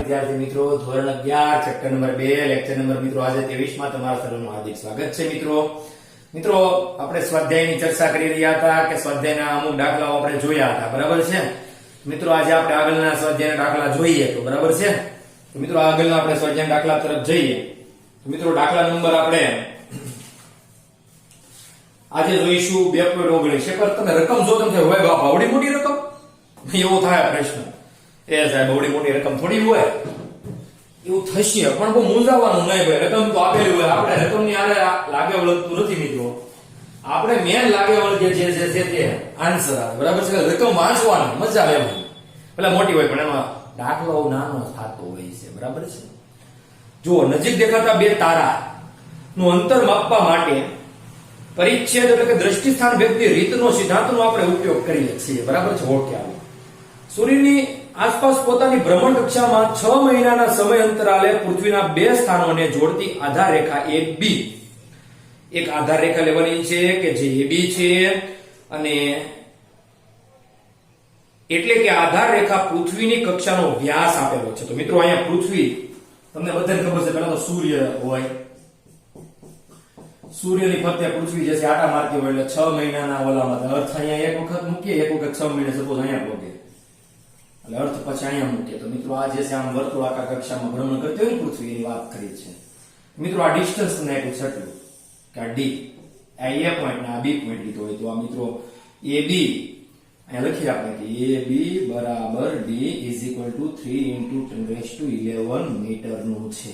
વિદ્યાર્થી મિત્રો ધોરણ 11 ચેપ્ટર નંબર 2 લેક્ચર નંબર મિત્રો આજે 23 માં તમારા સર્વનું હાર્દિક સ્વાગત છે મિત્રો આપણે સ્વાધ્યાયની ચર્ચા કરી રહ્યા હતા કે સ્વાધ્યાયના અમુક દાખલાઓ આપણે જોયા હતા બરાબર છે મિત્રો આજે આપણે આગળના સ્વાધ્યાયના દાખલા જોઈએ તો બરાબર છે તો મિત્રો આગળના આપણે સ્વાધ્યાયના દાખલા તરફ જઈએ તો મિત્રો દાખલા નંબર આપણે આજે જોઈશું 2.19 પર તમે રકમ જો તમે હોય બાપા આવડી મોટી રકમ એવો થાય પ્રશ્ન એ સાહેબ આવડી મોટી રકમ થોડી હોય એવું થશે પણ બહુ મૂંઝાવાનું નહીં ભાઈ રકમ તો આપેલી હોય આપણે રકમની આરે લાગે વળતું નથી મિત્રો આપણે મેન લાગે વળગે જે છે તે આન્સર આવે બરાબર છે રકમ વાંચવાની મજા લેવાની પેલા મોટી હોય પણ એમાં દાખલો નાનો થતો હોય છે બરાબર છે જો નજીક દેખાતા બે તારા નું અંતર માપવા માટે પરિચ્છેદ એટલે કે દ્રષ્ટિ સ્થાન વ્યક્તિ રીતનો સિદ્ધાંતનો આપણે ઉપયોગ કરીએ છીએ બરાબર છે ઓકે આવો સૂર્યની આસપાસ પોતાની ભ્રમણ કક્ષામાં 6 મહિનાના સમય અંતરાલે પૃથ્વીના બે સ્થાનોને જોડતી આધાર રેખા AB એક આધાર રેખા લેવાની છે કે જે AB છે અને એટલે કે આધાર રેખા પૃથ્વીની કક્ષાનો વ્યાસ આપેલો છે તો મિત્રો અહીંયા પૃથ્વી તમને બધાને ખબર છે પહેલા તો સૂર્ય હોય સૂર્યની ફરતે પૃથ્વી જે છે આટા મારતી હોય એટલે 6 મહિનાના ઓલામાં અર્થ અહીંયા એક વખત મૂકીએ એક વખત 6 મહિને સપોઝ અહીંયા પહોંચે એટલે અર્થ પછી અહીંયા મૂકીએ તો મિત્રો આ જે છે આમ વર્તુળાકાર કક્ષામાં ભ્રમણ કરતી હોય ને પૃથ્વી એની વાત કરી છે મિત્રો આ ડિસ્ટન્સ તમને આપ્યું છે એટલું કે આ ડી આ A પોઈન્ટ ને આ B પોઈન્ટ લીધો હોય તો આ મિત્રો AB અહીંયા લખી આપણે કે AB બરાબર D = 3 × 1011 મીટર નું છે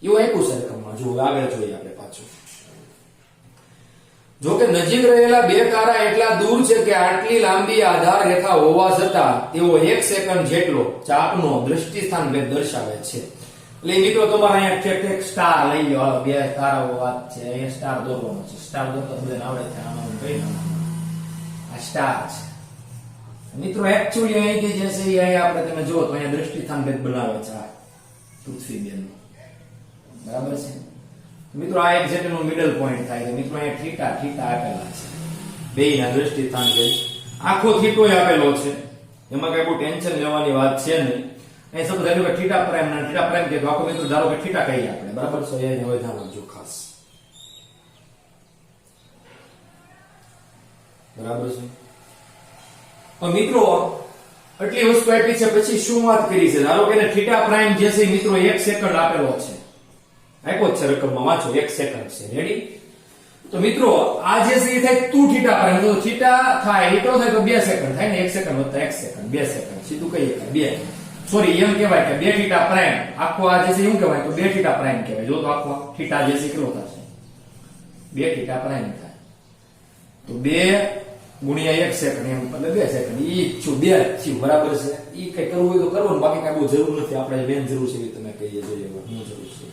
એવું આપ્યું છે રકમમાં જો આગળ જોઈએ આપણે પાછું જો કે નજીક રહેલા બે તારા એટલા દૂર છે કે આટલી લાંબી આધાર રેખા હોવા છતાં તેઓ 1 સેકન્ડ જેટલો ચાપનો દ્રષ્ટિ સ્થાન ભેદ દર્શાવે છે એટલે મિત્રો તમારે અહીંયા ઠેક સ્ટાર લઈ લો બે તારાઓ વાત છે અહીંયા સ્ટાર દોરવાનો છે સ્ટાર દોરતા બધાને આવડે છે આમાં કઈ આ સ્ટાર છે મિત્રો એક્ચ્યુઅલી અહીંથી જે છે એ અહીં આપણે તમે જો તો અહીંયા દ્રષ્ટિ સ્થાન ભેદ બનાવે છે આ પૃથ્વી બેનું બરાબર છે મિત્રો આ એક જેટલું મિડલ પોઈન્ટ થાય છે મિત્રો અહીંયા થીટા આપેલા છે બેયના દ્રષ્ટિ સ્થાન છે આખો થીટો આપેલો છે એમાં કઈ બહુ ટેન્શન લેવાની વાત છે નહીં અહીં સમજ કે થીટા પ્રાઇમ કે આખો મિત્રો ધારો કે થીટા કહીએ આપણે બરાબર છે એને હવે ધ્યાન રાખજો ખાસ બરાબર છે તો મિત્રો આટલી વસ્તુ આપી છે પછી શું વાત કરી છે ધારો કે થીટા પ્રાઇમ જે છે મિત્રો 1 સેકન્ડ આપેલો છે આપ્યો છે રકમમાં વાંચો 1 સેકન્ડ છે રેડી તો મિત્રો આ જે છે એ થાય 2 થીટા પ્રાઇમ તો થીટા થાય એટલો થાય તો 2 સેકન્ડ થાય ને 1 સેકન્ડ વત્તા 1 સેકન્ડ 2 સેકન્ડ સીધું કહીએ કે 2 સોરી એમ કહેવાય કે 2 થીટા પ્રાઇમ આખો આ જે છે એવું કહેવાય તો 2 થીટા પ્રાઇમ કહેવાય જો તો આખો થીટા જે છે કેટલો થશે 2 થીટા પ્રાઇમ થાય તો 2 ગુણ્યા 1 સેકન્ડ એમ એટલે 2 સેકન્ડ ઈ છું 2 થયું બરાબર છે ઈ કઈ કરવું હોય તો કરવાનું બાકી કઈ બહુ જરૂર નથી આપણે બેન જરૂર છે તમે કહીએ જોઈએ હું જરૂર છે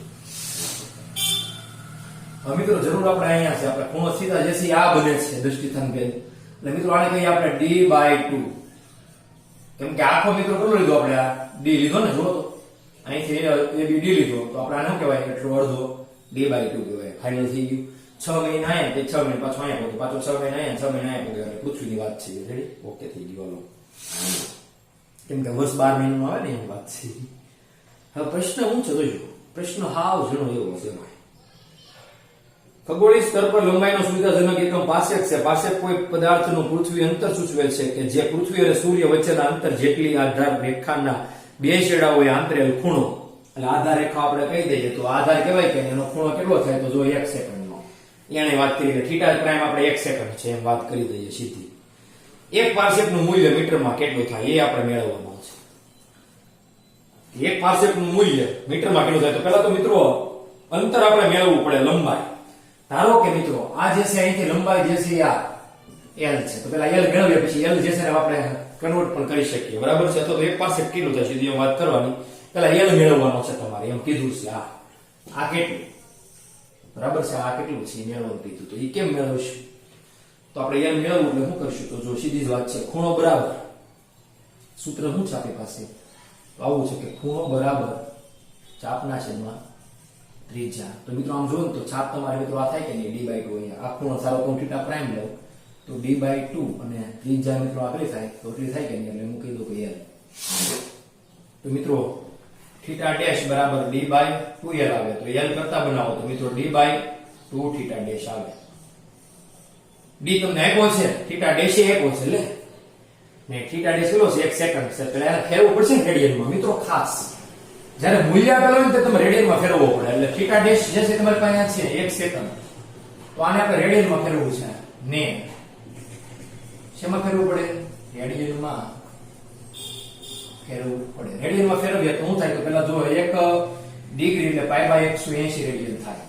મિત્રો જરૂર આપણે અહીંયા છે આપણે ખૂણો થીટા જે છે આ બને છે દ્રષ્ટિ સ્થાન ભેદ એટલે મિત્રો આને કહીએ આપણે D/2 કેમ કે આખો મિત્રો કેટલો લીધો આપણે આ D લીધો ને જો તો અહીંથી AB D લીધો તો આપણે આને શું કહેવાય એટલો અડધો D/2 કહેવાય ફાઇનલ થઈ ગયું 6 મહિના આયા તે 6 મહિના પાછો અહીંયા પહોંચ્યો પાછો 6 મહિના આયા 6 મહિના આયા પહોંચ્યો પૃથ્વીની વાત છે રેડી ઓકે થઈ ગયું હાલો કેમ કે વર્ષ 12 મહિનાનું આવે ને એની વાત છે હવે પ્રશ્ન શું છે જોજો પ્રશ્ન હાવ જણો એવો છે ખગોળીય સ્તર પર લંબાઈનો સુવિધાજનક એકમ પાસેક છે પાસેક કોઈ પદાર્થનું પૃથ્વી અંતર સૂચવેલ છે કે જે પૃથ્વી અને સૂર્ય વચ્ચેના અંતર જેટલી આધાર રેખાના બે છેડાઓએ આંતરેલ ખૂણો એટલે આધાર રેખા આપણે કહી દઈએ તો આધાર કહેવાય કે એનો ખૂણો કેટલો થાય તો જો 1 સેકન્ડનો એની વાત કરી કે થીટા પ્રાઇમ આપણે 1 સેકન્ડ છે એમ વાત કરી દઈએ સીધી એક પાર્સેકનું મૂલ્ય મીટરમાં કેટલું થાય એ આપણે મેળવવાનું છે એક પાર્સેકનું મૂલ્ય મીટરમાં કેટલું થાય તો પહેલા તો મિત્રો અંતર આપણે મેળવવું પડે લંબાઈ ધારો કે મિત્રો આ જે છે અહીંથી લંબાઈ જે છે આ L છે તો પેલા L મેળવીએ પછી L જે છે આપણે કન્વર્ટ પણ કરી શકીએ બરાબર છે તો એક પાસે કેટલું થાય સીધી વાત કરવાની પેલા L મેળવવાનો છે તમારે એમ કીધું છે આ કેટલું બરાબર છે આ કેટલું છે મેળવવાનું કીધું તો એ કેમ મેળવશું તો આપણે L મેળવવું એટલે શું કરશું તો જો સીધી જ વાત છે ખૂણો બરાબર સૂત્ર શું છે આપણી પાસે તો આવું છે કે ખૂણો બરાબર ચાપના છેદમાં ત્રિજ્યા તો મિત્રો આમ જોયું તો છાપ તમારે મિત્રો આ થાય કે નહીં D/2 અહીંયા આ ખૂણો સારો તો થીટા પ્રાઇમ લો તો D/2 અને ત્રિજ્યા મિત્રો આટલી થાય તો એટલી થાય કે નહીં એટલે મૂકી દો કે L તો મિત્રો થીટા ડેશ બરાબર d/2l આવે તો l કરતા બનાવો તો મિત્રો d/2 થીટા ડેશ આવે. d તમને આપ્યો છે, થીટા ડેશ એ આપ્યો છે લે ને થીટા ડેશ કેટલો છે 1 સેકન્ડ છે એટલે એને ફેરવવું પડશે ને રેડિયનમાં મિત્રો. ખાસ જ્યારે મૂલ્ય આપેલું હોય ને તો તમે રેડિયનમાં ફેરવવો પડે એટલે થીટા ડેશ જે છે તમારી પાસે છે 1 સેકન્ડ તો આને આપણે રેડિયનમાં ફેરવવું છે ને શેમાં ફેરવવું પડે? રેડિયનમાં ફેરવવું પડે. રેડિયનમાં ફેરવીએ તો શું થાય તો પેલા જો 1 ડિગ્રી એટલે π/180 રેડિયન થાય.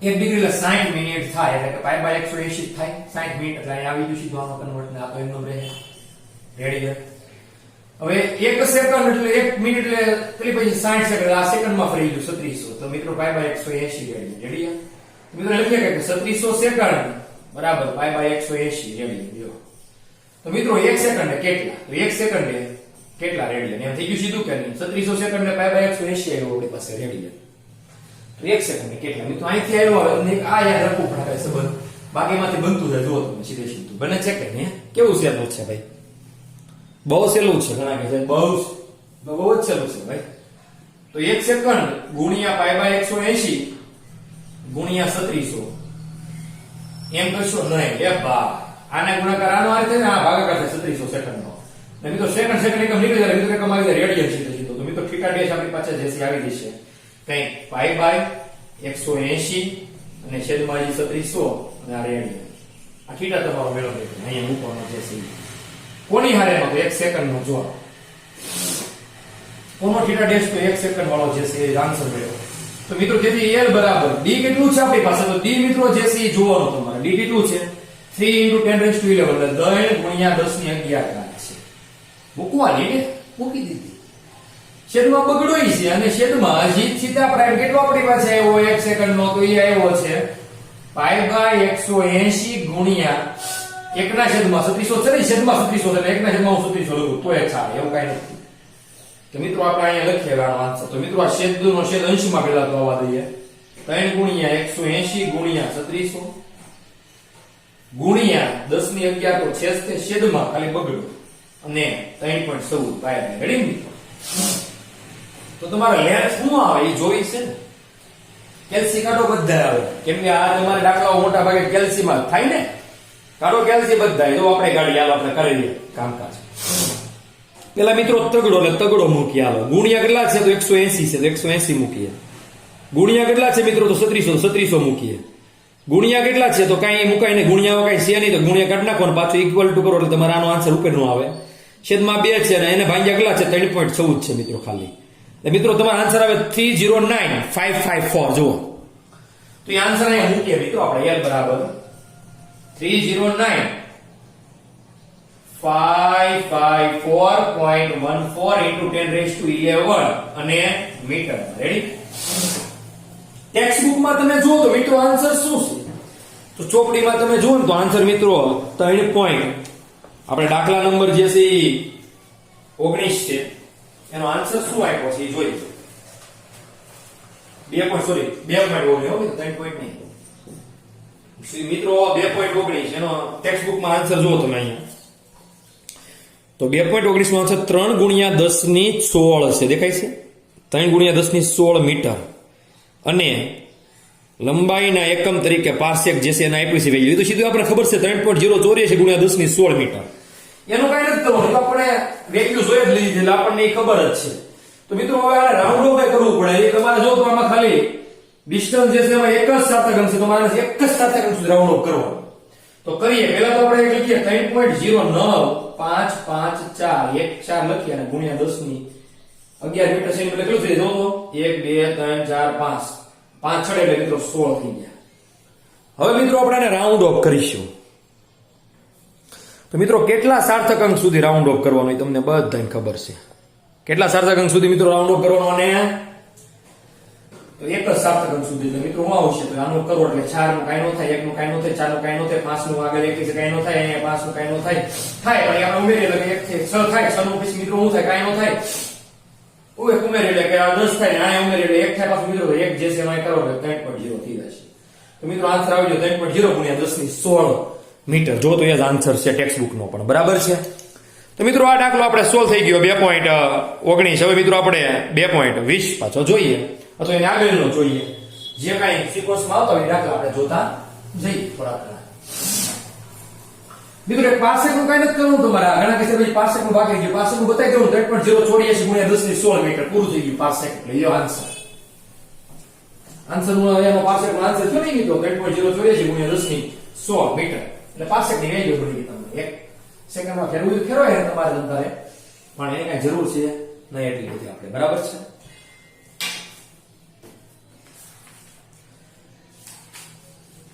1 ડિગ્રી એટલે 60 મિનિટ થાય એટલે કે π/180 થાય 60 મિનિટ એટલે અહીં આવી ગયું સીધું આમાં કન્વર્ટ ને આ તો એમનો રહે રેડિયન. હવે 1 સેકન્ડ એટલે 1 મિનિટ એટલે પેલી પછી 60 સેકન્ડ આ સેકન્ડમાં ફરી ગયું 3600 તો મિત્રો π/180 રેડિયન. મિત્રો લખીએ કે 3600 સેકન્ડ બરાબર π/180 રેડિયન. જો તો મિત્રો 1 સેકન્ડ કેટલા? તો 1 સેકન્ડ કેટલા રેડિયન? એમ થઈ ગયું સીધું કે નહીં? 3600 સેકન્ડ ને π/180 આવ્યો આપણી પાસે રેડિયન. તો 1 સેકન્ડ કેટલા? મિત્રો અહીંથી આવ્યો ને આ યાદ રાખવું પડે સંબંધ બાકીમાંથી બનતું જાય. જો તમે સીધે સીધું બને છે કે નહીં? કેવું સહેલું છે ભાઈ? બહુ સહેલું છે. ઘણા કહે છે બહુ જ સહેલું છે ભાઈ. તો 1 સેકન્ડ ગુણ્યા π/180 ગુણ્યા 3600 એમ કરશો નહીં એ બા આને ગુણાકાર આનો આ રીતે ને આ ભાગાકાર થાય 3600 સેકન્ડનો. ને મિત્રો સેકન્ડ એકમ નીકળી જાય મિત્રો એકમ આવી જાય રેડિયન સીધો સીધો. તો મિત્રો થીટા ડેશ આપણી પાસે જેસી આવી જશે કઈ π/180 અને છેદમાં 3600 અને આ રેડિયન. આ થીટા તમારો મેળો દેખો અહીંયા મૂકવાનો જેસી કોની હારેનો તો 1 સેકન્ડનો જો કોનો થીટા ડેશ તો 1 સેકન્ડ વાળો જેસી આન્સર મેળવો. તો મિત્રો જેથી l બરાબર d કેટલું છે આપણી પાસે? તો d મિત્રો જે છે એ જોવાનું તમારે. d કેટલું છે? 3 × 10⁻11 એટલે 10 ગુણ્યા 10 ની 11 છે. મૂકવાની ને મૂકી દીધી. છેદમાં બગડોય છે અને છેદમાં હજી થીટા પ્રાઇમ કેટલો આપણી પાસે આવ્યો 1 સેકન્ડ નો? તો એ આવ્યો છે π/180 ગુણ્યા 1 ના છેદમાં 3600 છે ને છેદમાં 3600 એટલે 1 ના છેદમાં 3600 લખું તો એ ચાલે એવું કઈ નથી. તો મિત્રો આપણે અહીંયા લખીએ આનો આન્સર. તો મિત્રો આ છેદનો છેદ અંશમાં પહેલા તો આવવા દઈએ 3 ગુણ્યા 180 ગુણ્યા 3600 ગુણ્યા 10 ની 11 તો છેદ છે છેદમાં ખાલી બગડો અને 3.14 પાય રેડી મિત્રો. તો તમારે લેન્થ શું આવે એ જોઈ છે ને કેલ્સી કાઢો બધા આવે કેમ કે આ તમારે દાખલાઓ મોટા ભાગે કેલ્સીમાં થાય ને. કાઢો કેલ્સી બધા તો આપણે ગાડી હાલ આપણે કરી લઈએ કામકાજ. પેલા મિત્રો તગડો એટલે તગડો મૂકી હાલો. ગુણ્યા કેટલા છે? તો 180 છે તો 180 મૂકીએ. ગુણ્યા કેટલા છે મિત્રો? તો 3600 મૂકીએ. ગુણ્યા કેટલા છે? તો કઈ મુકાય નહીં. ગુણ્યા કઈ છે નહીં તો ગુણ્યા કાઢ નાખો ને પાછું ઇક્વલ ટુ કરો એટલે તમારો આનો આન્સર ઉપર નો આવે. છેદમાં 2 છે અને એને ભાગ્યા કેટલા છે? 3.14 છે મિત્રો ખાલી. એટલે મિત્રો તમારો આન્સર આવે 309554 જુઓ. તો એ આન્સર અહીંયા મૂકીએ મિત્રો આપણે l બરાબર 309 554.14 × 10⁻11 અને મીટર. રેડી? ટેક્સ્ટ બુકમાં તમે જુઓ તો મિત્રો આન્સર શું છે? તો ચોપડીમાં તમે જુઓ ને તો આન્સર મિત્રો 3 પોઈન્ટ આપણે દાખલા નંબર જે છે 19 છે એનો આન્સર શું આપ્યો છે એ જોઈએ. 2 પોઈન્ટ નહીં મિત્રો 2.19 એનો ટેક્સ્ટ બુકમાં આન્સર જુઓ તમે અહીંયા. તો 2.19 નો આન્સર 3 ગુણ્યા 10 ની 16 છે. દેખાય છે? 3 ગુણ્યા 10 ની 16 મીટર અને લંબાઈના એકમ તરીકે પાર્સેક જે છે એને આપ્યું છે વેલ્યુ. તો સીધું આપણે ખબર છે 3.084 ગુણ્યા 10 ની 16 મીટર. એનું કઈ નથી કરવાનું આપણે વેલ્યુ જોઈ જ લીધી એટલે આપણને એ ખબર જ છે. તો મિત્રો હવે આ રાઉન્ડ ઓફ કરવું પડે. એ તમારે જો તો આમાં ખાલી ડિસ્ટન્સ જે છે એમાં એક જ સાર્થક અંક છે તો મારે એક જ સાર્થક અંક સુધી રાઉન્ડ ઓફ કરવાનો. તો કરીએ પહેલા તો આપણે લખીએ 3.09554 લખીએ અને ગુણ્યા 10 ની 11 મીટર સેમી એટલે કેટલું થઈ જાય? જો 1 2 3 4 5 5 6 એટલે મિત્રો 16 થઈ ગયા. હવે મિત્રો આપણે આને રાઉન્ડ ઓફ કરીશું. તો મિત્રો કેટલા સાર્થક અંક સુધી રાઉન્ડ ઓફ કરવાનો એ તમને બધાને ખબર છે. કેટલા સાર્થક અંક સુધી મિત્રો રાઉન્ડ ઓફ કરવાનો? અને તો એક જ સાર્થક અંક સુધી. એટલે મિત્રો શું આવશે? તો આનો કરો એટલે 4 નું કાઈ નો થાય, 1 નું કાઈ નો થાય, 4 નું કાઈ નો થાય, 5 નું આગળ 21 કાઈ નો થાય, અહીંયા 5 નું કાઈ નો થાય થાય પણ આપણે ઉમેરીએ એટલે 1 થી 6 થાય. 6 નું પછી મિત્રો શું થાય? કાઈ નો થાય. ઓય ઉમેરી એટલે કે આ 10 થાય ને આને ઉમેરી એટલે 1 થાય. પાછું મિત્રો 1 જે છે એમાં કરો એટલે 3.0 થઈ જશે. તો મિત્રો આન્સર આવી ગયો 3.0 ગુણ્યા 10 ની 16 મીટર. જો તો એ જ આન્સર છે ટેક્સ્ટ બુક નો પણ બરાબર છે. તો મિત્રો આ દાખલો આપણે સોલ્વ થઈ ગયો 2.19. હવે મિત્રો આપણે 2.20 પાછો જોઈએ અથવા એને આગળનો જોઈએ. જે કાંઈ સિક્વન્સમાં આવતા હોય દાખલા આપણે જોતા જઈએ થોડા ઘણા. મિત્રો એક પાર્સેકનું કાંઈ નથી કરવું તમારે. ઘણા કહેશે ભાઈ પાર્સેકનું બાકી ગયું. પાર્સેકનું બતાવી દઉં 3.084 ગુણ્યા 10 મીટર પૂરું થઈ ગયું પાર્સેક. એટલે યો આન્સર નું એનો પાર્સેકનો આન્સર શું નહીં મિત્રો 3.084 ગુણ્યા 10 મીટર. એટલે પાર્સેકની વેલ્યુ મળી ગઈ તમને. 1 સેકન્ડમાં ફેરવું ફેરવાય ને તમારે અંતરે, પણ એને કઈ જરૂર છે નહીં એટલી બધી આપણે. બરાબર છે.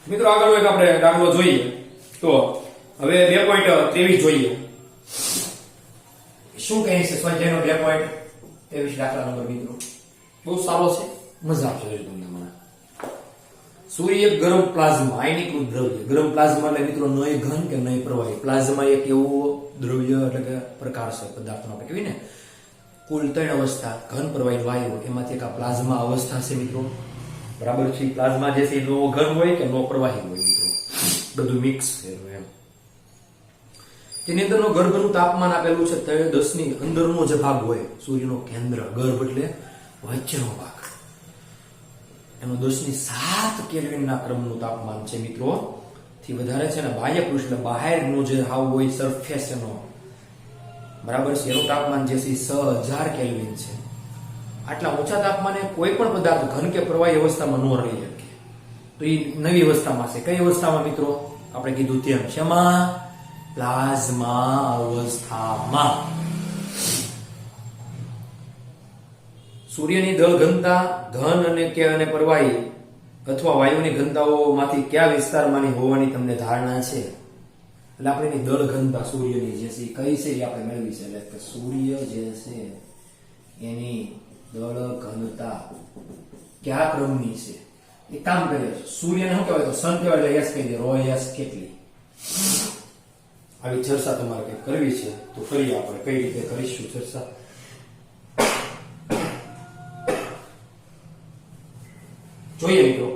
મિત્રો આગળ એક આપણે દાખલો જોઈએ. તો હવે 2.23 જોઈએ. શું કહે છે સ્વાધ્યાયનો 2.23 દાખલા નંબર મિત્રો બહુ સારો છે, મજા આવશે તમને. મને સૂર્ય ગરમ પ્લાઝમા આયનીકૃત દ્રવ્ય. ગરમ પ્લાઝમા એટલે મિત્રો નય ઘન કે નય પ્રવાહી. પ્લાઝમા એક એવું દ્રવ્ય એટલે કે પ્રકાર છે પદાર્થનો આપણે કહીએ ને. કુલ 3 અવસ્થા ઘન પ્રવાહી વાયુ, એમાંથી એક આ પ્લાઝમા અવસ્થા છે મિત્રો. બરાબર છે. પ્લાઝમા જે છે નો ઘન હોય કે નો પ્રવાહી હોય મિત્રો, બધું મિક્સ છે એમ. તેની અંદરનો ગર્ભનું તાપમાન આપેલું છે 10 ની અંદરનો જે ભાગ હોય સૂર્યનો કેન્દ્ર, ગર્ભ એટલે વચ્ચેનો ભાગ, એનો 10.7 કેલ્વિનના ક્રમનું તાપમાન છે મિત્રો. થી વધારે છે ને બાહ્ય પૃષ્ઠ બહારનો જે હાવ હોય સરફેસ એનો, બરાબર છે, એનું તાપમાન જે છે 6000 કેલ્વિન છે. આટલા ઊંચા તાપમાને કોઈ પણ પદાર્થ ઘન કે પ્રવાહી અવસ્થામાં ન રહી શકે. તો એ નવી અવસ્થામાં છે. કઈ અવસ્થામાં મિત્રો? આપણે કીધું તેમ શેમાં? પ્લાઝમા અવસ્થામાં. સૂર્યની દળ ઘનતા ઘન અને કે અને પ્રવાહી અથવા વાયુની ઘનતાઓમાંથી કયા વિસ્તારમાંની હોવાની તમને ધારણા છે? એટલે આપણે એની દળ ઘનતા સૂર્યની જે છે કઈ છે એ આપણે મેળવી છે. એટલે કે સૂર્ય જે છે એની દળ ઘનતા કયા ક્રમની છે એ કામ કરીએ. સૂર્યને શું કહેવાય? તો સન કહેવાય. એટલે યસ કહી દે. રો યસ કેટલી? આવી ચર્ચા તમારે કઈ કરવી છે તો કરીએ. આપણે કઈ રીતે કરીશું ચર્ચા? જોઈએ મિત્રો.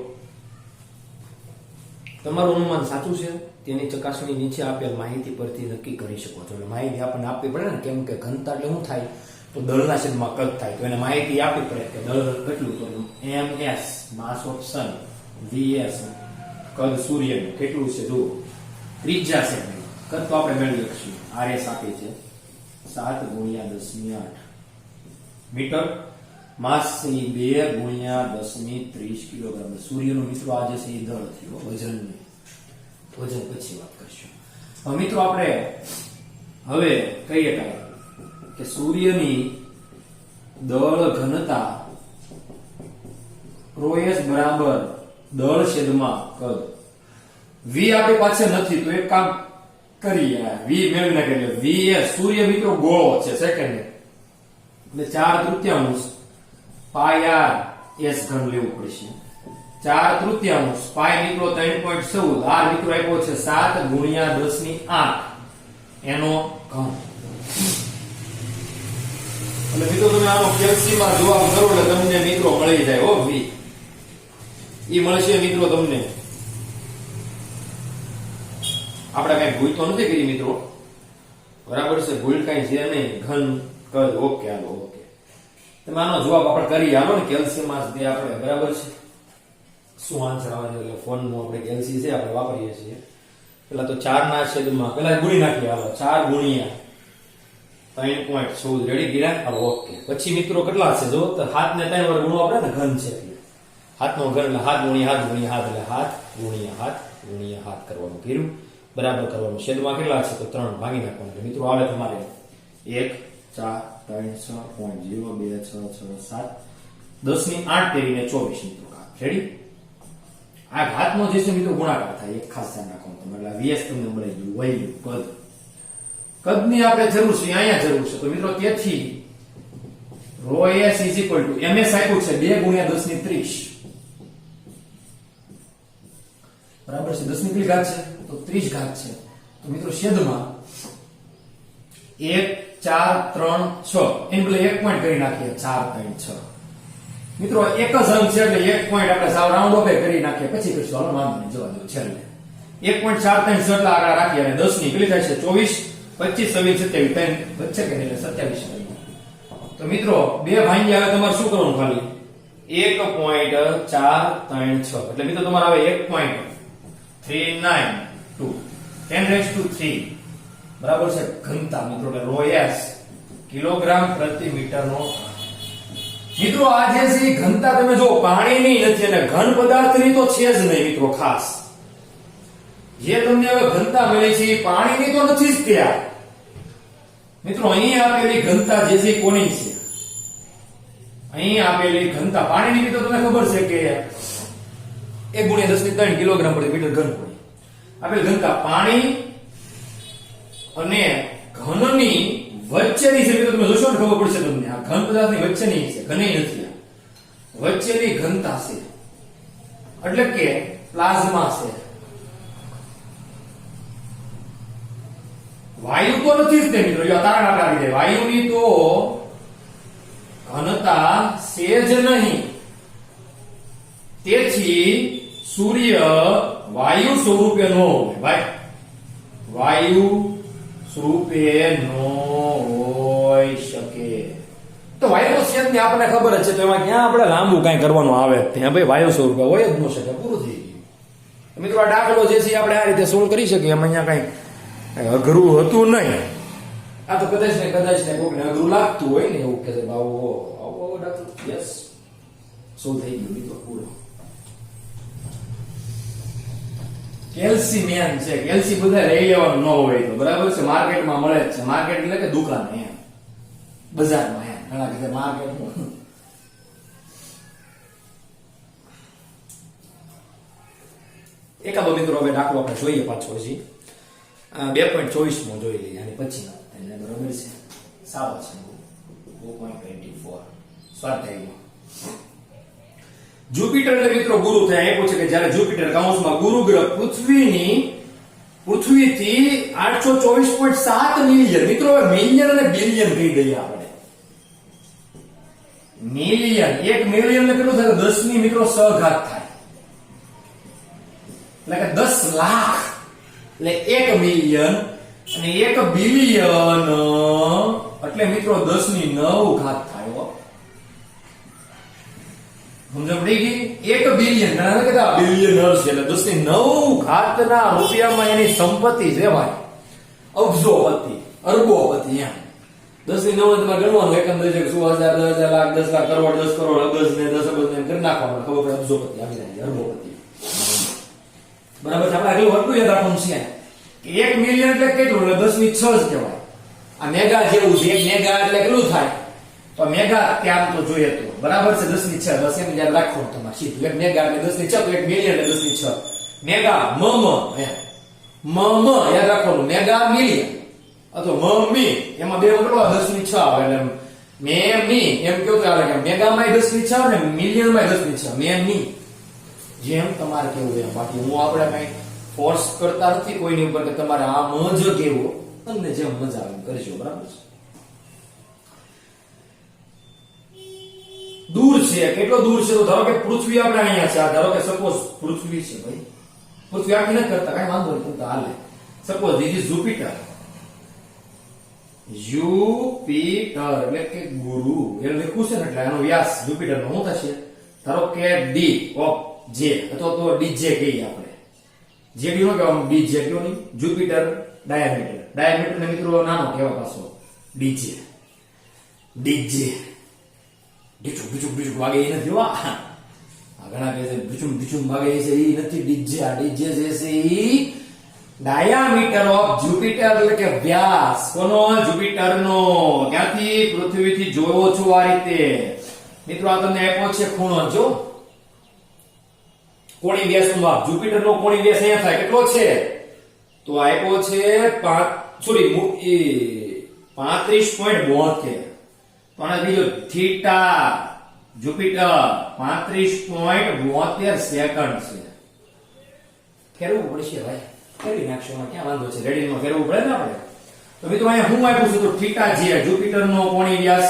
તમારું અનુમાન સાચું છે તેની ચકાસણી નીચે આપેલ માહિતી પરથી નક્કી કરી શકો છો. એટલે માહિતી આપણને આપવી પડે ને, કેમ કે ઘનતા એટલે શું થાય? તો દળના છેદમાં કદ થાય. તો એને માહિતી આપવી પડે કે દળ કેટલું. તો ms mass of sun, vs કદ સૂર્યનું કેટલું છે જુઓ. ત્રિજ્યા છે કદ તો આપણે મેળવી લઈશું. rs આપી છે 7 × 10⁸ મીટર. માસ છે 2 × 10⁻30 કિલોગ્રામ. સૂર્યનું મિત્રો આજે છે એ દળ થયો. વજન પછી વાત કરશું. હવે મિત્રો આપણે હવે કહીએ કે સૂર્યની દળ ઘનતા ρs બરાબર દળ છેદમાં કદ. v આપણી પાસે નથી તો એક કામ કરીએ, v મેળવી નાખીએ. v એ સૂર્ય મિત્રો ગોળો છે સેકન્ડ, એટલે 4/3 પાઈ r s ઘન લેવું પડશે. 4/3 પાઈ મિત્રો 3.14, r મિત્રો આપ્યો છે 7 × 10⁸ એનો ઘન. એટલે મિત્રો તમે આનો કેલ્સીમાં જવાબ કરો એટલે તમને મિત્રો મળી જાય. હો v ઈ મળશે મિત્રો તમને. આપણે કઈ ભૂલ તો નથી કરી મિત્રો, બરાબર છે? ભૂલ કઈ છે નહીં. ઘન કદ ઓકે. હાલો ઓકે, તમે આનો જવાબ આપણે કરી હાલો ને. કેલ્સીમાં જે આપણે બરાબર છે શું આન્સર આવે છે? એટલે ફોનનું આપણે કેલ્સી છે આપણે વાપરીએ છીએ. પેલા તો 4/છેદમાં પેલા ગુણી નાખીએ. હાલો 4 × 3.14 રેડી ગયા. Hello okay. પછી મિત્રો કેટલા છે જો તો 7 ને 3 વાર ગુણો આપણે ને ઘન છે એટલે 7 નો ઘન એટલે 7 × 7 × 7 એટલે 7 × 7 કરવાનું કર્યું. બરાબર કરવાનું. છેદમાં કેટલા છે તો 3 ભાગી નાખવાનું. એટલે મિત્રો આવે તમારે 1 4 3 6.0 2 6 6 7 10⁸ કરીને 24 મિત્રો. રેડી? આ ઘાતનો જે છે મિત્રો ગુણાકાર થાય. એક ખાસ ધ્યાન રાખવાનું તમે. એટલે vs તમને મળી ગયું. વેલ્યુ કદ. કદની આપણે જરૂર છે, અહીંયા જરૂર છે. તો મિત્રો તેથી ρs ms આપ્યું છે 2 × 10⁻30. બરાબર છે? 10 ની કેટલી ઘાત છે તો 30 ઘાત છે. તો મિત્રો છેદમાં 1 4 3 6 એની બદલે 1 પોઈન્ટ કરી નાખીએ. 4 3 6 મિત્રો એક જ અંક છે એટલે 1 પોઈન્ટ આપણે સાવ રાઉન્ડ ઓફ કરી નાખીએ. પછી કરશું. હાલો વાંધો નહીં, જવા દો છેલ્લે 1.436 એટલે આગળ રાખીએ અને 10 ની કેટલી થાય છે 24. 25 26 27 ત્રણ વચ્ચે કે એટલે 27 તો મિત્રો બે ભાંગી આવે તમારે શું કરવાનું ખાલી 1.436 એટલે મિત્રો તમારે આવે 1.392 10⁻³ બરાબર છે ઘનતા મિત્રો એટલે રો એસ કિલોગ્રામ પ્રતિ મીટર નો મિત્રો આ જે છે ઘનતા તમે જો પાણીની નથી અને ઘન પદાર્થની તો છે જ નહીં મિત્રો ખાસ જે તમને હવે ઘનતા મળી છે એ પાણીની તો નથી જ ત્યાં મિત્રો અહીં આપેલી ઘનતા જે છે કોની છે અહીં આપેલી ઘનતા પાણીની તો તમને ખબર છે કે 1 × 10⁻³ કિલોગ્રામ પ્રતિ મીટર ઘન પડે આપેલી ઘનતા પાણી અને ઘનની વચ્ચેની છે મિત્રો તમે જોશો ને ખબર પડશે તમને આ ઘન પદાર્થની વચ્ચેની છે ઘને નથી આ વચ્ચેની ઘનતા છે એટલે કે પ્લાઝ્મા છે વાયુ તો નથી જ તે મિત્રો જો તારણ આપણે આવી જાય વાયુની તો ઘનતા છે જ નહીં તેથી સૂર્ય વાયુ સ્વરૂપે નો હોય ભાઈ વાયુ સ્વરૂપે નો હોઈ શકે તો વાયુ સ્વરૂપને આપણને ખબર જ છે તો એમાં ક્યાં આપણે લાંબુ કઈ કરવાનું આવે ત્યાં ભાઈ વાયુ સ્વરૂપે હોય જ ન શકે પૂરું થઈ ગયું મિત્રો આ દાખલો જે છે આપણે આ રીતે સોલ્વ કરી શકીએ એમાં અહીંયા કઈ અઘરું હતું નહીં આ તો કદાચ ને કોઈને અઘરું લાગતું હોય ને એવું કે આવો દાખલો યસ સોલ્વ થઈ ગયું મિત્રો પૂરો કેલ્સીમિયન છે કેલ્સી બધા લઈ લેવાનું ન હોય તો બરાબર છે માર્કેટમાં મળે જ છે માર્કેટ એટલે કે દુકાન એમ બજારમાં એમ ઘણા કે માર્કેટમાં એકાદો મિત્રો હવે દાખલો આપણે જોઈએ પાછો હજી 2.24 માં જોઈ લઈએ અને પછી એટલે બરાબર છે સાવ છે 2.24 સ્વાધ્યાયમાં જુપિટર એટલે મિત્રો ગુરુ થાય એ પૂછે કે જ્યારે જુપિટર કૌંસમાં ગુરુ ગ્રહ પૃથ્વીથી 824.7 મિલિયન મિત્રો હવે મિલિયન અને બિલિયન કહી દઈએ આપણે મિલિયન 1 મિલિયન ને કેટલું થાય 10 ની મિત્રો સહઘાત થાય એટલે કે 10 લાખ એટલે 1 મિલિયન અને 1 બિલિયન એટલે મિત્રો 10 ની 9 ઘાત થાય સમજ પડી ગઈ 1 બિલિયન ઘણા કેટલા બિલિયનર છે એટલે 10 ની 9 ઘાતના રૂપિયામાં એની સંપત્તિ છે ભાઈ અબજોપતિ અરબોપતિ એમ 10 ની 9 માં ગણવાનું એકમ દસ 100,000 10,000 લાખ 10 લાખ કરોડ 10 કરોડ અબજ ને 10 અબજ ને કરી નાખવાનું ખબર પડે અબજોપતિ આવી જાય અરબોપતિ બરાબર છે આપણે આગળ વધતું યાદ રાખવાનું છે કે 1 મિલિયન એટલે કેટલું એટલે 10 ની 6 જ કહેવાય આ મેગા જેવું છે 1 મેગા એટલે કેટલું થાય તો મેગા ત્યાં તો જોઈએ તો બરાબર છે 10 ની 6 બસ એમ યાદ રાખો તમારે સીધું 1 મેગા એટલે 10 ની 6 તો 1 મિલિયન એટલે 10 ની 6 મેગા યાદ રાખવાનું મેગા મિલિયન અથવા મી એમાં બે કેટલો 10 ની 6 આવે એટલે મી એમ કેવું આવે કે મેગા માં 10 ની 6 ને મિલિયન માં 10 ની 6 મી જેમ તમારે કેવું એમ બાકી હું આપણે કઈ ફોર્સ કરતા નથી કોઈની ઉપર કે તમારે આમ જ કેવું તમને જેમ મજા આવે કરજો બરાબર છે દૂર છે કેટલો દૂર છે તો ધારો કે પૃથ્વી આપણે અહીંયા છે આ ધારો કે સપોઝ પૃથ્વી છે ભાઈ પૃથ્વી આખી નથી કરતા કઈ વાંધો નહીં તો હાલે સપોઝ ધીસ ઇઝ જુપિટર એટલે કે ગુરુ એટલે લખ્યું છે ને એટલે આનો વ્યાસ જુપિટર નો શું થશે ધારો કે ડી ઓફ જે અથવા તો ડીજે કહીએ આપણે જે ડી નો કહેવામાં ડીજે કયો નહીં જુપિટર ડાયામીટર ને મિત્રો નાનો કહેવા પાછો ડીજે બીજું વાગે એ નથી આ ઘણા કહે છે બીજું વાગે છે એ નથી ડીજે આ ડીજે જે છે એ ડાયામીટર ઓફ જુપિટર એટલે કે વ્યાસ કોનો જુપિટર નો ત્યાંથી પૃથ્વીથી જોવો છો આ રીતે મિત્રો આ તમને આપ્યો છે ખૂણો જો કોણી વ્યાસ નું માપ જુપિટર નો કોણી વ્યાસ અહીંયા થાય કેટલો છે તો આપ્યો છે 35.72 પણ બીજો થીટા જુપિટર 35.72 સેકન્ડ છે ફેરવું પડશે ભાઈ ફેરવી નાખશો ક્યાં વાંધો છે રેડિયનમાં ફેરવું પડે ને આપણે તો મિત્રો અહીંયા હું આપ્યું છું તો થીટા જે જુપિટર નો કોણી વ્યાસ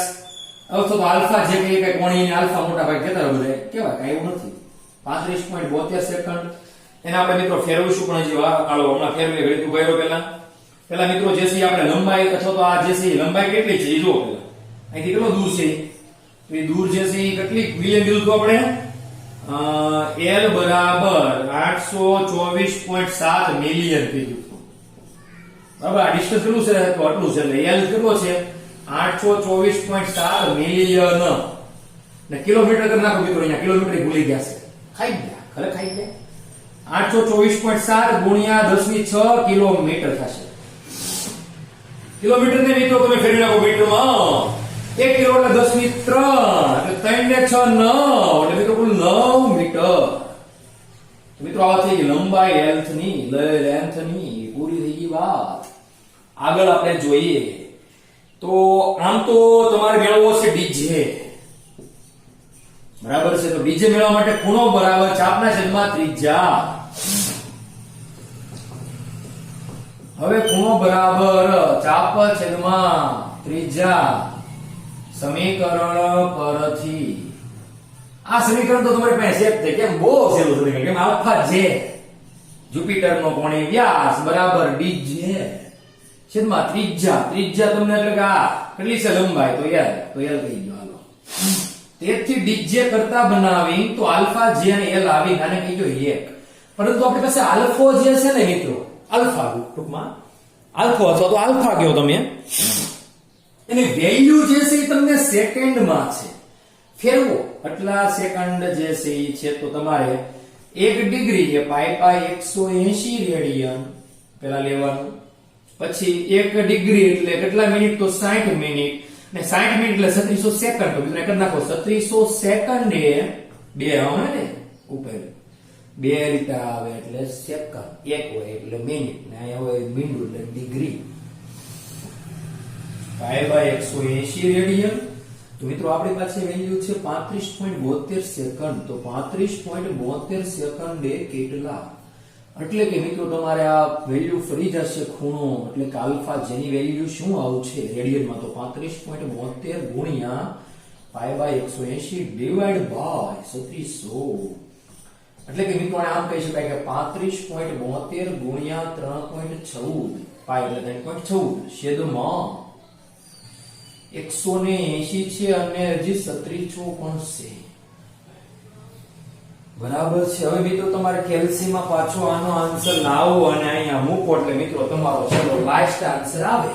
અથવા તો આલ્ફા જે કે કોણીને આલ્ફા મોટા ભાગ કહેતા હોય બધા કેવાય કાંઈ એવું નથી 35.72 સેકન્ડ એને આપણે મિત્રો ફેરવીશું પણ હજી હાલો હમણાં ફેરવી ઘડી તું ગયો પહેલા પેલા મિત્રો જે છે આપણે લંબાઈ અથવા તો આ જે છે લંબાઈ કેટલી છે એ જો પેલા અહીંથી કેટલો દૂર છે તો એ દૂર જે છે એ કેટલી મિલિયન કીધું તો આપણે L બરાબર 824.7 મિલિયન કીધું બરાબર આ ડિસ્ટન્સ કેટલું છે તો આટલું છે એટલે L કેટલો છે 824.7 મિલિયન ને કિલોમીટર કરી નાખો મિત્રો અહીંયા કિલોમીટર ભૂલી ગયા છે ખાઈ ગયા ખરે ખાઈ ગયા 824.7 ગુણ્યા 10⁶ કિલોમીટર થશે કિલોમીટર ને મિત્રો તમે ફેરવી નાખો મીટરમાં 1 કિલો એટલે 10⁻³ એટલે 3 ને 6 9 એટલે મિત્રો કુલ 9 મીટર તો મિત્રો આ થઈ ગઈ લંબાઈ લેન્થ ની પૂરી થઈ ગઈ વાત આગળ આપણે જોઈએ તો આમ તો તમારે મેળવવો છે ડીજે બરાબર છે તો ડીજે મેળવવા માટે ખૂણો બરાબર ચાપના છેદમાં ત્રિજ્યા હવે ખૂણો બરાબર ચાપ છેદમાં ત્રિજ્યા સમીકરણ પરથી આ સમીકરણ તો તમારી પાસે છે કેમ બહુ સહેલું સમીકરણ કેમ આલ્ફા જે જુપિટરનો કોણીય વ્યાસ બરાબર ડીજે છેદમાં ત્રિજ્યા તમને એટલે કે આ કેટલી છે લંબાઈ તો યાર કહી દો હાલો તેથી ડીજે કરતા બનાવી તો આલ્ફા જે અને એલ આવી આને કહીજો 1 પરંતુ આપણી પાસે આલ્ફો જે છે ને મિત્રો આલ્ફા ટૂંકમાં આલ્ફો અથવા તો આલ્ફા કયો તમે એની વેલ્યુ જે છે એ તમને સેકન્ડમાં છે ફેરવો આટલા સેકન્ડ જે છે એ છે તો તમારે 1 ડિગ્રી એ પાઈ 180 રેડિયન પેલા લેવાનું પછી 1 ડિગ્રી એટલે કેટલા મિનિટ તો 60 મિનિટ ને 60 મિનિટ એટલે 3600 સેકન્ડ તો મિત્રો કરી નાખો 3600 સેકન્ડ એ બે આવે ને ઉપર બે રીતે આવે એટલે સેકન્ડ એક હોય એટલે મિનિટ ને અહીંયા હોય મિનિટ એટલે ડિગ્રી પાઈ 180 રેડિયન તો મિત્રો આપણી પાસે વેલ્યુ છે 35.72 સેકન્ડ તો 35.72 સેકન્ડ એ કેટલા એટલે કે મિત્રો તમારે આ વેલ્યુ ફરી જશે ખૂણો એટલે કે આલ્ફા જેની વેલ્યુ શું આવું છે રેડિયનમાં તો 35.72 ગુણ્યા પાઈ 180 ડિવાઇડ બાય 3600 એટલે કે મિત્રો આમ કહી શકાય કે 35.72 ગુણ્યા 3.14 પાઈ એટલે 3.14 છેદમાં 180 છે અને હજી 3600 પણ છે બરાબર છે હવે મિત્રો તમારે કેલ્સીમાં પાછો આનો આન્સર લાવો અને અહીંયા મૂકો એટલે મિત્રો તમારો ચલો લાસ્ટ આન્સર આવે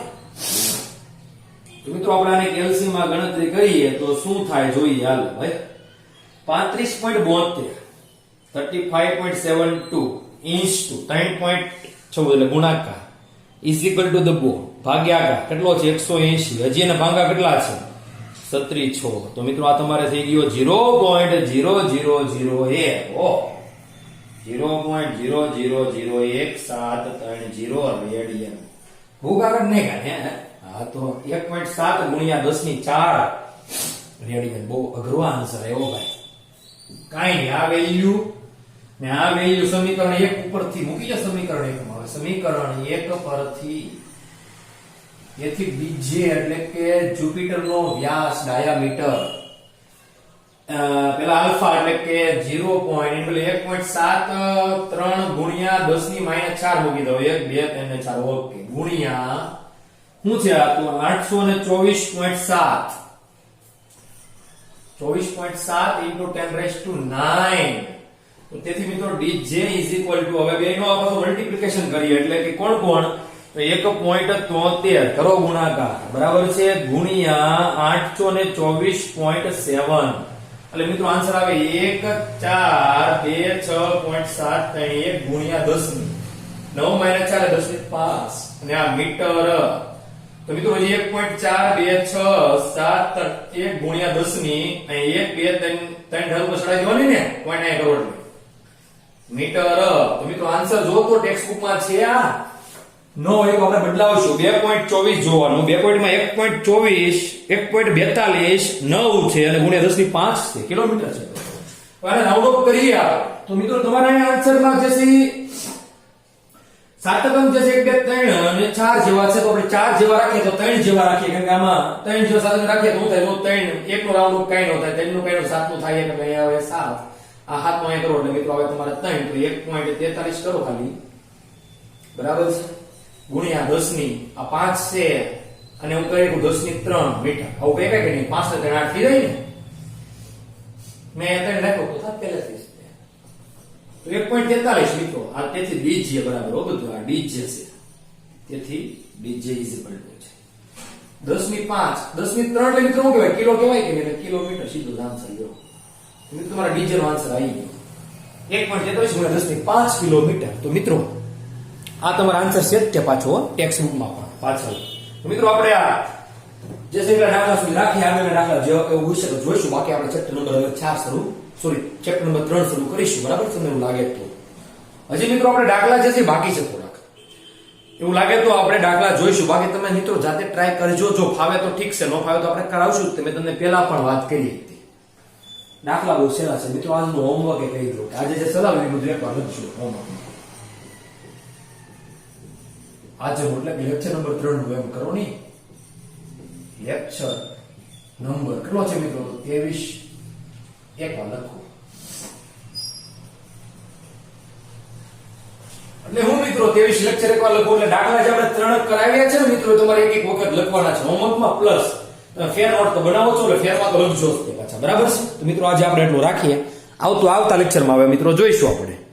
તો મિત્રો આપણે આને કેલ્સીમાં ગણતરી કરીએ તો શું થાય જોઈએ હાલો ભાઈ 35.72 35.72 ઇન્ચ ટુ 3.14 એટલે ગુણાકાર ઇઝ ઇક્વલ ટુ ધ ભાગ્યાકાર કેટલો છે 180 હજી એના ભાગા કેટલા છે 3600 તો મિત્રો આ તમારે થઈ ગયો 0.00001 0.0001730 રેડિયન ભૂગાકાર નહીં કાને હા તો 1.7 ગુણ્યા 10⁴ રેડિયન બહુ અઘરો આન્સર આવ્યો ભાઈ કાઈ નહીં આ વેલ્યુ ને આ વેલ્યુ સમીકરણ 1 ઉપરથી મૂકી દે સમીકરણ 1 માં સમીકરણ 1 પરથી એથી ડીજે એટલે કે જુપિટરનો વ્યાસ ડાયામીટર પેલા આલ્ફા એટલે કે 1.73 ગુણ્યા 10⁻⁴ મૂકી દો 1 2 3 ને 4 ઓકે ગુણ્યા શું છે આ તો 824.7 24.7 into 10⁹ તો તેથી મિત્રો ડીજે ઇઝ ઇક્વલ ટુ હવે બેનો આપણે મલ્ટીપ્લિકેશન કરીએ એટલે કે કોણ તો 1.73 કરો ગુણાકાર બરાબર છે ગુણ્યા 824.7 એટલે મિત્રો આન્સર આવે 1426.731 ગુણ્યા 10 9 - 4 10 અને આ મીટર તો મિત્રો હજી 1.426731 ગુણ્યા 10 ની અહીં 1 2 3 ઢાલ પર ચડાઈ દેવાની ને 0.9 કરોડ મીટર તો મિત્રો આન્સર જો તો ટેક્સ્ટ બુક માં છે આ નો એક આપણે બદલાવશું 2.24 જોવાનું 2 માં 1.24 1.42 9 છે અને ગુણ્યા 10 ની 5 છે કિલોમીટર છે અને રાઉન્ડ ઓફ કરીએ તો મિત્રો તમારા આન્સરમાં જે છે સાતકમ જે છે 1 2 3 અને 4 જેવા છે તો આપણે 4 જેવા રાખીએ તો 3 જેવા રાખીએ કારણ કે આમાં 3 જેવા સાતક રાખીએ તો થાય તો 3 એક નો રાઉન્ડ ઓફ કાઈ નો થાય 3 નું કાઈ નો 7 નું થાય એટલે અહીંયા આવે 7 આ હાથમાં અહીંયા કરો એટલે મિત્રો હવે તમારે 3 તો 1.43 કરો ખાલી બરાબર છે ગુણ્યા 10 ની આ 5 છે અને હું કહી 10 ની 3 મીટર આવું કઈ કે નહીં 5 ને 8 થઈ જાય ને મેં અત્યારે લખ્યો તો થાત પહેલેથી તો 1.43 મિત્રો આ તેથી dj બરાબર હો બધું આ dj છે તેથી dj ઇઝ ઇક્વલ ટુ છે 10 ની 5 10 ની 3 એટલે મિત્રો શું કહેવાય કિલો કહેવાય કે નહીં કિલોમીટર સીધો આન્સર લ્યો મિત્રો તમારા dj નો આન્સર આવી ગયો 1.43 ગુણ્યા 10 ની 5 કિલોમીટર તો મિત્રો આ તમારો આન્સર છે કે પાછો ટેક્સ્ટ બુકમાં પણ પાછળ તો મિત્રો આપણે આ જે સેકન્ડ દાખલા સુધી રાખી આગળના દાખલા જે એવું હોય છે તો જોઈશું બાકી આપણે ચેપ્ટર નંબર 4 શરૂ ચેપ્ટર નંબર 3 શરૂ કરીશું બરાબર તમને એવું લાગે તો હજી મિત્રો આપણે દાખલા જે છે બાકી છે થોડાક એવું લાગે તો આપણે દાખલા જોઈશું બાકી તમે મિત્રો જાતે ટ્રાય કરજો જો ફાવે તો ઠીક છે ન ફાવે તો આપણે કરાવશું તમે તમને પહેલા પણ વાત કરી હતી દાખલા બહુ સહેલા છે મિત્રો આજનું હોમવર્ક એ કહી દઉં આજે જે સલાહ એ બધું એકવાર લખજો હોમવર્ક આજે એટલે લેક્ચર નંબર 3 નું એમ કરો નહીં લેક્ચર નંબર કેટલો છે મિત્રો 23 એકવાર લખો એટલે હું મિત્રો 23 લેક્ચર એકવાર લખો એટલે દાખલા જે આપણે 3 કરાવ્યા છે ને મિત્રો તમારે એક એક વખત લખવાના છે હોમવર્કમાં પ્લસ ફેર નોટ તો બનાવો છો એટલે ફેરમાં તો લખજો જ પાછા બરાબર છે તો મિત્રો આજે આપણે એટલું રાખીએ આવતા લેક્ચરમાં હવે મિત્રો જોઈશું આપણે